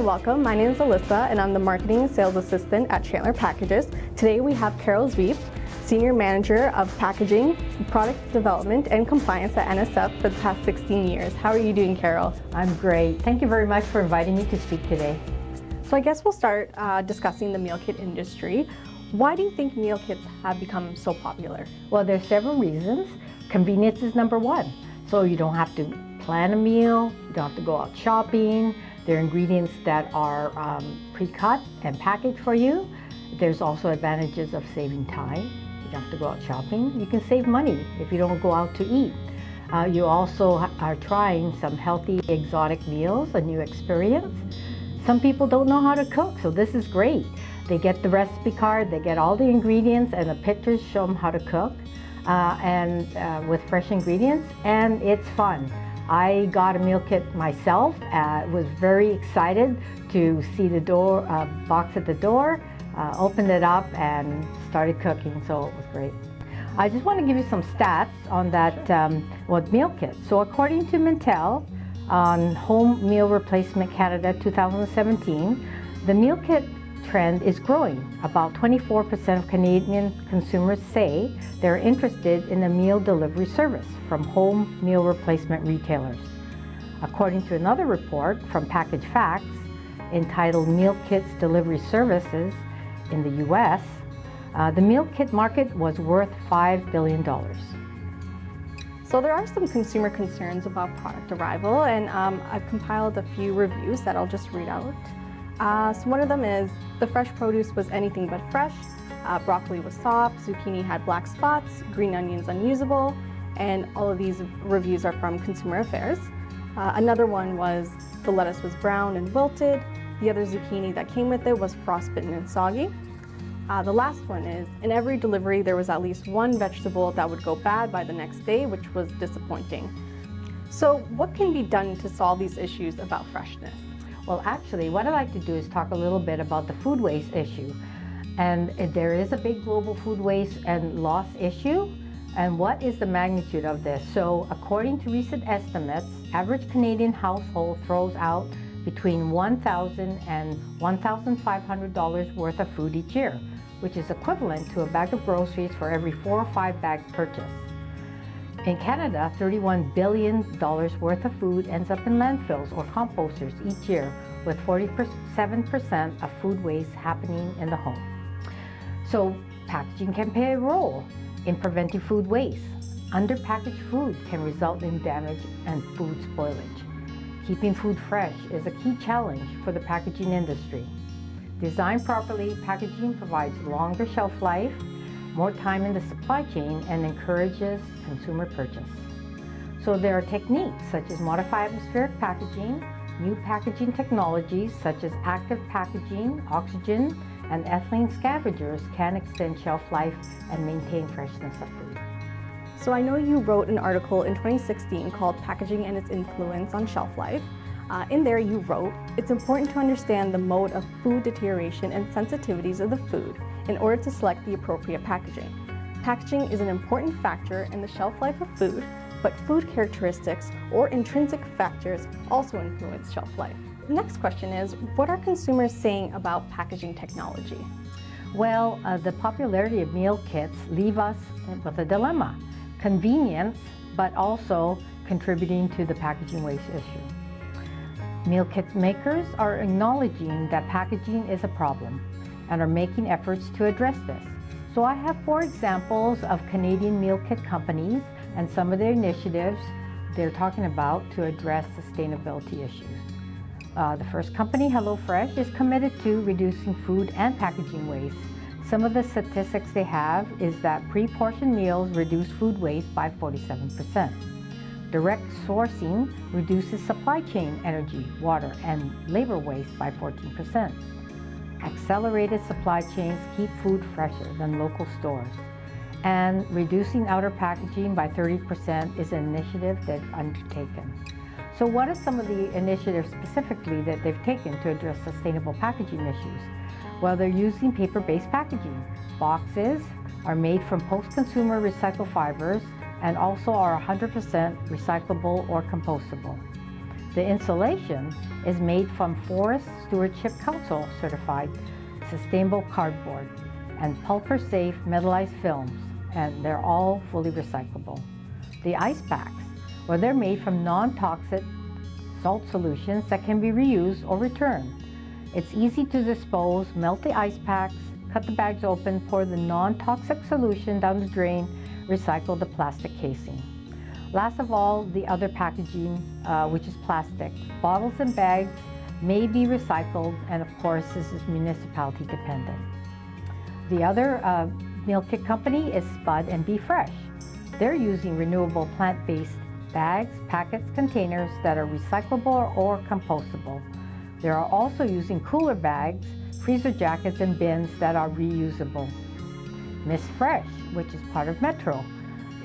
and welcome. My name is Alyssa and I'm the Marketing and Sales Assistant at Chantler Packages. Today we have Carol Zwiep, Senior Manager of Packaging, Product Development and Compliance at NSF for the past 16 years. How are you doing, Carol? I'm great. Thank you very much for inviting me to speak today. So I guess we'll start discussing the meal kit industry. Why do you think meal kits have become so popular? Well, there's several reasons. Convenience is number one. So you don't have to plan a meal, you don't have to go out shopping. There are ingredients that are pre-cut and packaged for you. There's also advantages of saving time. You don't have to go out shopping. You can save money if you don't go out to eat. You also are trying some healthy exotic meals, a new experience. Some people don't know how to cook, so this is great. They get the recipe card, they get all the ingredients and the pictures show them how to cook with fresh ingredients, and it's fun. I got a meal kit myself, was very excited to see the box at the door, opened it up and started cooking, so it was great. I just want to give you some stats on that meal kit. So according to Mintel on Home Meal Replacement Canada 2017, the meal kit trend is growing. About 24% of Canadian consumers say they're interested in a meal delivery service from home meal replacement retailers. According to another report from Package Facts entitled Meal Kits Delivery Services in the US, the meal kit market was worth $5 billion. So there are some consumer concerns about product arrival, and I've compiled a few reviews that I'll just read out. So one of them is, the fresh produce was anything but fresh, broccoli was soft, zucchini had black spots, green onions unusable, and all of these reviews are from Consumer Affairs. Another one was, the lettuce was brown and wilted, the other zucchini that came with it was frostbitten and soggy. The last one is, in every delivery there was at least one vegetable that would go bad by the next day, which was disappointing. So what can be done to solve these issues about freshness? Well, actually, what I'd like to do is talk a little bit about the food waste issue. And there is a big global food waste and loss issue. And what is the magnitude of this? So according to recent estimates, average Canadian household throws out between $1,000 and $1,500 worth of food each year, which is equivalent to a bag of groceries for every 4 or 5 bags purchased. In Canada, $31 billion worth of food ends up in landfills or composters each year, with 47% of food waste happening in the home. So packaging can play a role in preventing food waste. Underpackaged food can result in damage and food spoilage. Keeping food fresh is a key challenge for the packaging industry. Designed properly, packaging provides longer shelf life, more time in the supply chain, and encourages consumer purchase. So there are techniques such as modified atmospheric packaging, new packaging technologies such as active packaging, oxygen, and ethylene scavengers can extend shelf life and maintain freshness of food. So I know you wrote an article in 2016 called Packaging and its Influence on Shelf Life. In there you wrote, it's important to understand the mode of food deterioration and sensitivities of the food in order to select the appropriate packaging. Packaging is an important factor in the shelf life of food, but food characteristics or intrinsic factors also influence shelf life. The next question is, what are consumers saying about packaging technology? Well, the popularity of meal kits leave us with a dilemma. Convenience, but also contributing to the packaging waste issue. Meal kit makers are acknowledging that packaging is a problem and are making efforts to address this. So I have 4 examples of Canadian meal kit companies and some of their initiatives they're talking about to address sustainability issues. The first company, HelloFresh, is committed to reducing food and packaging waste. Some of the statistics they have is that pre-portioned meals reduce food waste by 47%. Direct sourcing reduces supply chain energy, water, and labor waste by 14%. Accelerated supply chains keep food fresher than local stores. And reducing outer packaging by 30% is an initiative they've undertaken. So what are some of the initiatives specifically that they've taken to address sustainable packaging issues? Well, they're using paper-based packaging. Boxes are made from post-consumer recycled fibers and also are 100% recyclable or compostable. The insulation is made from Forest Stewardship Council certified sustainable cardboard and pulper-safe metallized films, and they're all fully recyclable. The ice packs, well, they're made from non-toxic salt solutions that can be reused or returned. It's easy to dispose. Melt the ice packs, cut the bags open, pour the non-toxic solution down the drain, recycle the plastic casing. Last of all, the other packaging, which is plastic. Bottles and bags may be recycled, and of course, this is municipality dependent. The other meal kit company is Spud and Be Fresh. They're using renewable plant-based bags, packets, containers that are recyclable or compostable. They are also using cooler bags, freezer jackets, and bins that are reusable. Miss Fresh, which is part of Metro,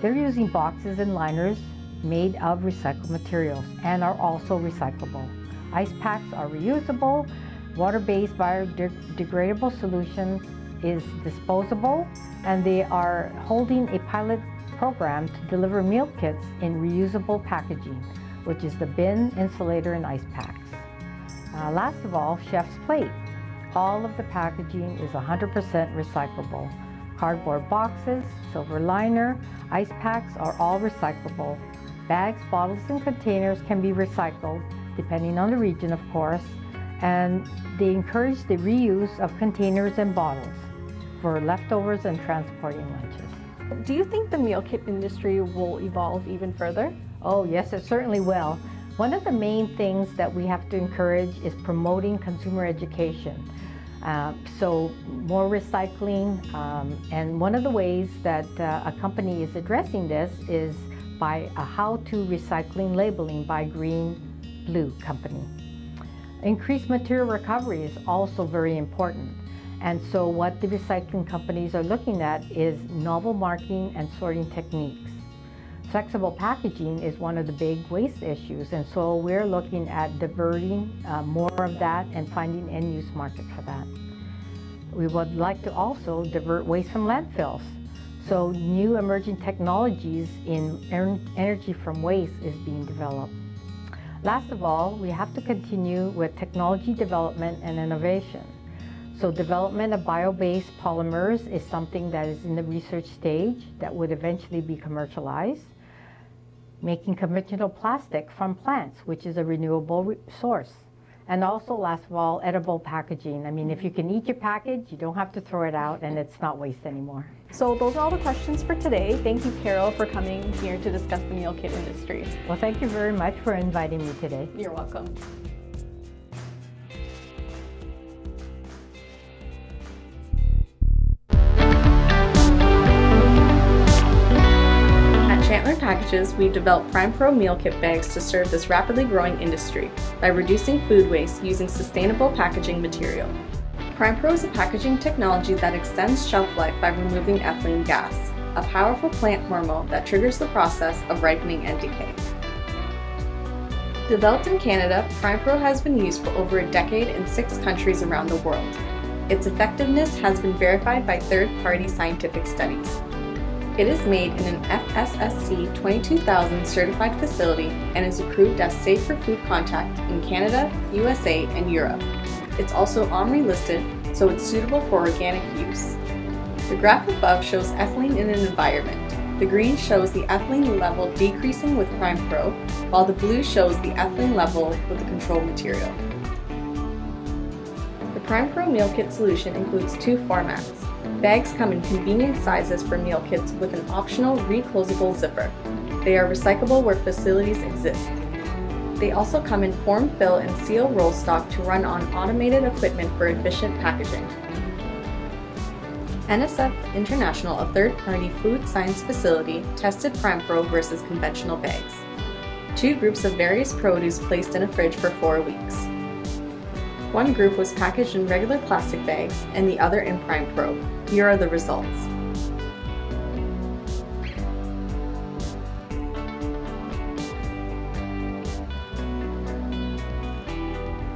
they're using boxes and liners made of recycled materials and are also recyclable. Ice packs are reusable. Water-based biodegradable solutions is disposable, and they are holding a pilot program to deliver meal kits in reusable packaging, which is the bin, insulator, and ice packs. Last of all, Chef's Plate. All of the packaging is 100% recyclable. Cardboard boxes, silver liner, ice packs are all recyclable. Bags, bottles, and containers can be recycled, depending on the region, of course, and they encourage the reuse of containers and bottles for leftovers and transporting lunches. Do you think the meal kit industry will evolve even further? Oh yes, it certainly will. One of the main things that we have to encourage is promoting consumer education. So more recycling, and one of the ways that a company is addressing this is by a how-to recycling labeling by Green Blue Company. Increased material recovery is also very important. And so what the recycling companies are looking at is novel marking and sorting techniques. Flexible packaging is one of the big waste issues, and so we're looking at diverting more of that and finding end-use market for that. We would like to also divert waste from landfills. So new emerging technologies in energy from waste is being developed. Last of all, we have to continue with technology development and innovation. So development of bio-based polymers is something that is in the research stage that would eventually be commercialized. Making conventional plastic from plants, which is a renewable source. And also, last of all, edible packaging. I mean, if you can eat your package, you don't have to throw it out, and it's not waste anymore. So those are all the questions for today. Thank you, Carol, for coming here to discuss the meal kit industry. Well, thank you very much for inviting me today. You're welcome. Chantler Packages, we've developed PrimePro meal kit bags to serve this rapidly growing industry by reducing food waste using sustainable packaging material. PrimePro is a packaging technology that extends shelf life by removing ethylene gas, a powerful plant hormone that triggers the process of ripening and decay. Developed in Canada, PrimePro has been used for over a decade in 6 countries around the world. Its effectiveness has been verified by third-party scientific studies. It is made in an FSSC 22000 certified facility and is approved as safe for food contact in Canada, USA, and Europe. It's also OMRI listed, so it's suitable for organic use. The graph above shows ethylene in an environment. The green shows the ethylene level decreasing with PrimePro, while the blue shows the ethylene level with the control material. The PrimePro meal kit solution includes 2 formats. Bags come in convenient sizes for meal kits with an optional reclosable zipper. They are recyclable where facilities exist. They also come in form, fill, and seal roll stock to run on automated equipment for efficient packaging. NSF International, a third-party food science facility, tested PrimePro versus conventional bags. 2 groups of various produce placed in a fridge for 4 weeks. One group was packaged in regular plastic bags and the other in PrimePro. Here are the results.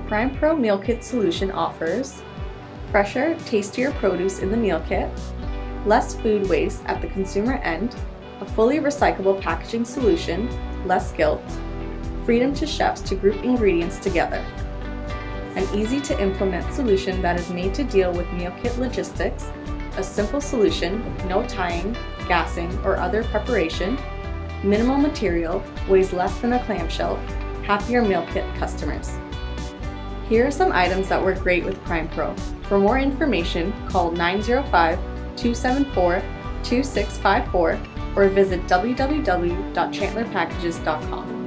PrimePro meal kit solution offers fresher, tastier produce in the meal kit, less food waste at the consumer end, a fully recyclable packaging solution, less guilt, freedom to chefs to group ingredients together. An easy-to-implement solution that is made to deal with meal kit logistics, a simple solution with no tying, gassing, or other preparation, minimal material, weighs less than a clamshell, happier meal kit customers. Here are some items that work great with PrimePro. For more information, call 905-274-2654 or visit www.chantlerpackages.com.